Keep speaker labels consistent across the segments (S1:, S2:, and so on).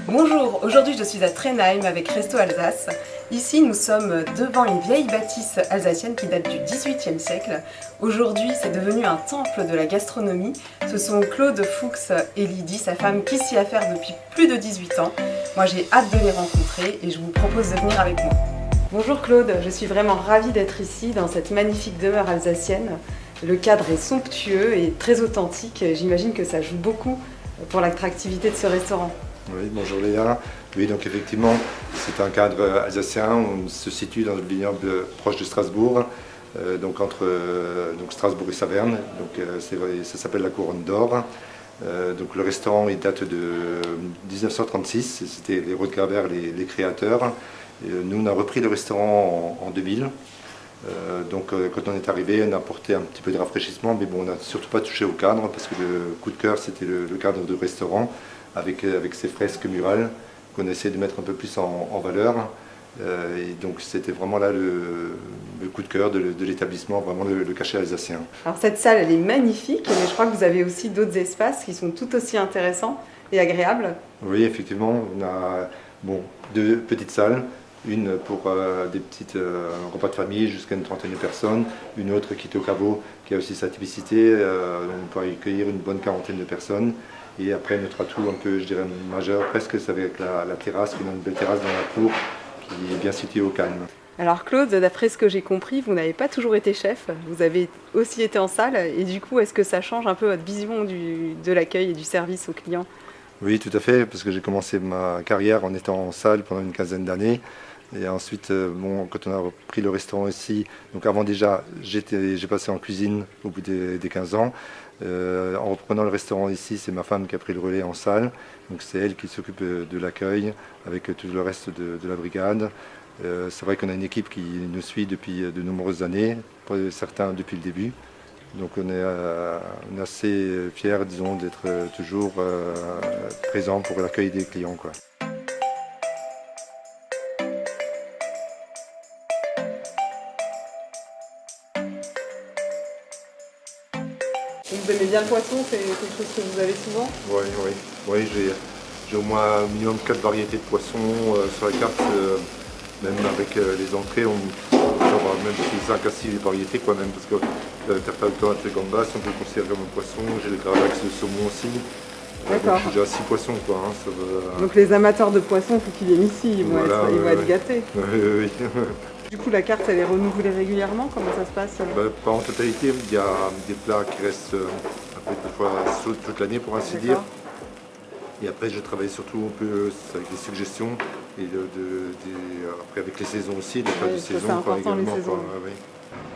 S1: Bonjour, aujourd'hui je suis à Trenheim avec Resto Alsace. Ici nous sommes devant une vieille bâtisse alsacienne qui date du XVIIIe siècle. Aujourd'hui c'est devenu un temple de la gastronomie. Ce sont Claude Fuchs et Lydie, sa femme, qui s'y affairent depuis plus de 18 ans. Moi j'ai hâte de les rencontrer et je vous propose de venir avec moi. Bonjour Claude, je suis vraiment ravie d'être ici dans cette magnifique demeure alsacienne. Le cadre est somptueux et très authentique. J'imagine que ça joue beaucoup pour l'attractivité de ce restaurant.
S2: Oui, bonjour Léa. Oui, donc effectivement, c'est un cadre alsacien. On se situe dans le vignoble proche de Strasbourg, donc entre Strasbourg et Saverne. Donc, ça s'appelle la Couronne d'Or. Donc le restaurant il date de 1936. C'était les Rodgraber, les créateurs. Nous, on a repris le restaurant en 2000. Quand on est arrivé, on a apporté un petit peu de rafraîchissement, mais bon, on n'a surtout pas touché au cadre parce que le coup de cœur, c'était le cadre du restaurant avec ses fresques murales qu'on a essayé de mettre un peu plus en valeur. Et donc, c'était vraiment là le coup de cœur de l'établissement, vraiment le cachet alsacien.
S1: Alors, cette salle, elle est magnifique, mais je crois que vous avez aussi d'autres espaces qui sont tout aussi intéressants et agréables.
S2: Oui, effectivement, on a deux petites salles. Une pour des petites repas de famille jusqu'à une trentaine de personnes, une autre qui est au caveau, qui a aussi sa typicité, on peut accueillir une bonne quarantaine de personnes. Et après notre atout un peu, je dirais, majeur presque, c'est avec la terrasse, une belle terrasse dans la cour qui est bien située au calme.
S1: Alors Claude, d'après ce que j'ai compris, vous n'avez pas toujours été chef, vous avez aussi été en salle, et du coup, est-ce que ça change un peu votre vision de l'accueil et du service aux clients?
S2: Oui, tout à fait, parce que j'ai commencé ma carrière en étant en salle pendant une quinzaine d'années. Et ensuite, quand on a repris le restaurant ici, donc avant déjà, j'ai passé en cuisine au bout des 15 ans. En reprenant le restaurant ici, c'est ma femme qui a pris le relais en salle. Donc c'est elle qui s'occupe de l'accueil avec tout le reste de la brigade. C'est vrai qu'on a une équipe qui nous suit depuis de nombreuses années, pour certains depuis le début. Donc on est assez fiers, disons, d'être toujours présent pour l'accueil des clients, quoi.
S1: Vous aimez bien le poisson, c'est quelque chose que vous avez souvent?
S2: Oui, j'ai au moins un minimum 4 variétés de poissons sur la carte, même avec les entrées, on peut avoir même 5 à 6 variétés, quoi, même, parce que le tartare de tomate et gambas, on peut le considérer comme un poisson, j'ai le gravlax de saumon aussi.
S1: D'accord.
S2: J'ai déjà 6 poissons, quoi. Ça va...
S1: Donc les amateurs de poissons, il faut qu'ils viennent ici, ils vont être gâtés.
S2: Oui.
S1: Du coup, la carte, elle est renouvelée régulièrement? Comment ça se passe?
S2: Pas en totalité, il y a des plats qui restent un peu des fois toute l'année, pour ainsi dire. Et après, je travaille surtout un peu avec des suggestions et après avec les saisons aussi, les plats de saison.
S1: C'est important, les saisons.
S2: Oui.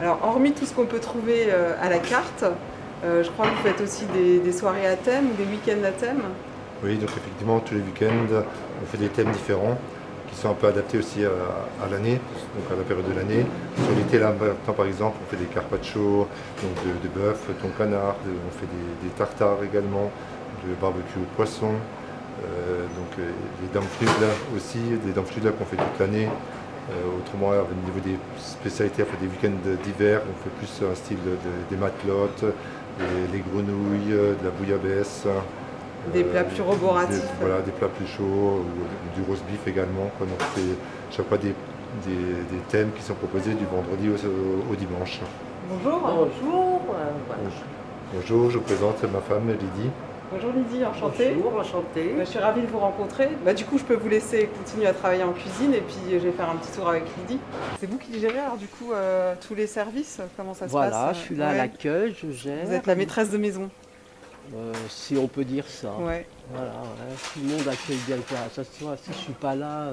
S1: Alors, hormis tout ce qu'on peut trouver à la carte, je crois que vous faites aussi des soirées à thème ou des week-ends à thème.
S2: Oui, donc effectivement, tous les week-ends, on fait des thèmes différents qui sont un peu adaptés aussi à l'année, donc à la période de l'année. Sur l'été, là, maintenant, par exemple, on fait des carpaccio, donc de bœuf, thon canard, on fait des tartares également, de barbecue au poisson, les dampflügel aussi, des dampflügel qu'on fait toute l'année. Autrement, au niveau des spécialités, on fait des week-ends d'hiver, on fait plus un style des matelotes, les grenouilles, de la bouillabaisse.
S1: Des plats plus roboratifs.
S2: Des plats plus chauds, ou du roast beef également. Donc c'est chaque fois des thèmes qui sont proposés du vendredi au dimanche.
S1: Bonjour.
S3: Bonjour.
S2: Bonjour, je vous présente ma femme Lydie.
S1: Bonjour Lydie, enchantée.
S3: Bonjour, enchantée.
S1: Je suis ravie de vous rencontrer. Du coup, je peux vous laisser continuer à travailler en cuisine et puis je vais faire un petit tour avec Lydie. C'est vous qui gérez alors du coup tous les services? Comment ça se passe?
S3: Voilà, je suis là à l'accueil, je gère.
S1: Vous êtes la maîtresse de maison?
S3: Si on peut dire ça.
S1: Ouais.
S3: Voilà, tout le monde accueille bien le plat. Si je ne suis pas là,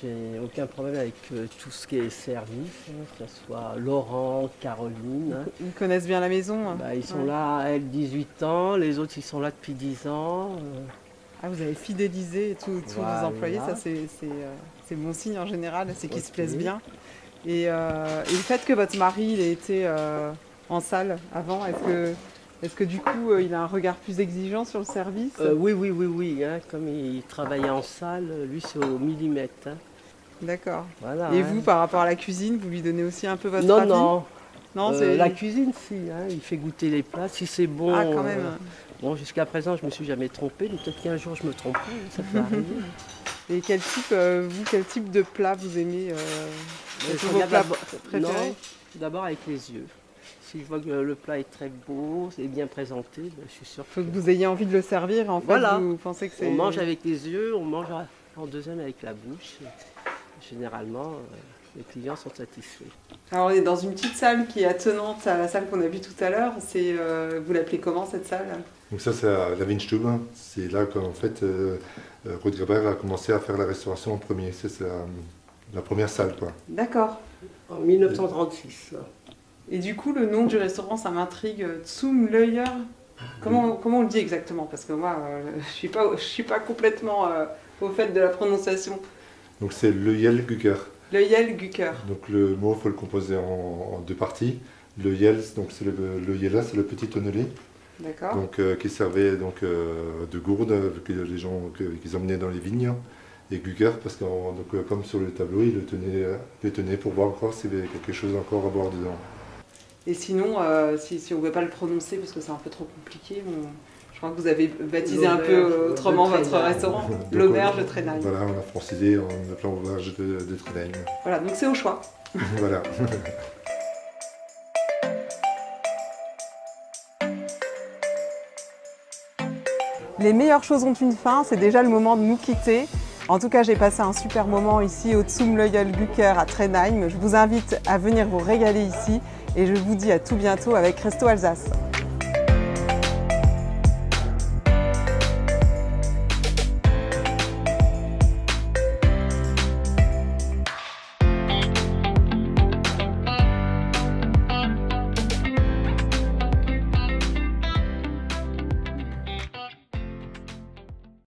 S3: j'ai aucun problème avec tout ce qui est service, que ce soit Laurent, Caroline.
S1: Ils connaissent bien la maison?
S3: Ils sont là, elle, 18 ans, les autres, ils sont là depuis 10 ans.
S1: Ah, vous avez fidélisé tous vos employés, ça c'est bon signe en général, c'est qu'ils se plaisent bien. Et le fait que votre mari il ait été en salle avant, est-ce que du coup il a un regard plus exigeant sur le service?
S3: Oui, hein, comme il travaillait en salle, lui c'est au millimètre. Hein.
S1: D'accord.
S3: Voilà,
S1: et vous, par rapport à la cuisine, vous lui donnez aussi un peu votre avis?
S3: Non.
S1: Non,
S3: La cuisine, si, hein, il fait goûter les plats, si c'est bon.
S1: Ah, quand même.
S3: Bon, jusqu'à présent, je me suis jamais trompée, mais peut-être qu'un jour je me tromperai, ça peut arriver.
S1: Et quel type de plat vous aimez
S3: Je
S1: sont vos
S3: regarde
S1: plats
S3: d'abord-
S1: préférés?
S3: Non, d'abord avec les yeux. Si je vois que le plat est très beau et bien présenté, ben, je suis sûr
S1: Faut que vous ayez envie de le servir, en fait,
S3: Voilà.
S1: vous pensez que c'est...
S3: on mange avec les yeux, on mange en deuxième avec la bouche. Généralement, les clients sont satisfaits.
S1: Alors on est dans une petite salle qui est attenante à la salle qu'on a vue tout à l'heure. Vous l'appelez comment cette salle?
S2: Donc ça, c'est à la Weinstube. C'est là qu'en fait, Ruud Graber a commencé à faire la restauration en premier. C'est la première salle, quoi.
S1: D'accord.
S3: En 1936.
S1: Et du coup, le nom du restaurant, ça m'intrigue. Zum Löyer. Comment on le dit exactement? Parce que moi, je suis pas complètement au fait de la prononciation.
S2: Donc c'est le Yel Gucker.
S1: Löyel Gucker.
S2: Donc le mot, il faut le composer en deux parties. Le Yel, donc c'est le Yela, c'est le petit tonnelé.
S1: D'accord.
S2: Donc, qui servait donc, de gourde que les gens qu'ils emmenaient dans les vignes, et Gucker parce que comme sur le tableau il le tenait pour voir encore s'il y avait quelque chose encore à boire dedans.
S1: Et sinon, si on ne veut pas le prononcer parce que c'est un peu trop compliqué, je crois que vous avez baptisé un peu autrement votre restaurant,
S2: Donc,
S1: l'Auberge de Trenheim.
S2: Voilà, on a francisé en appelant Auberge de Trenheim.
S1: Voilà, donc c'est au choix.
S2: Voilà.
S1: Les meilleures choses ont une fin, c'est déjà le moment de nous quitter. En tout cas, j'ai passé un super moment ici au Zum Löyel Gucker à Trenheim. Je vous invite à venir vous régaler ici et je vous dis à tout bientôt avec Resto Alsace.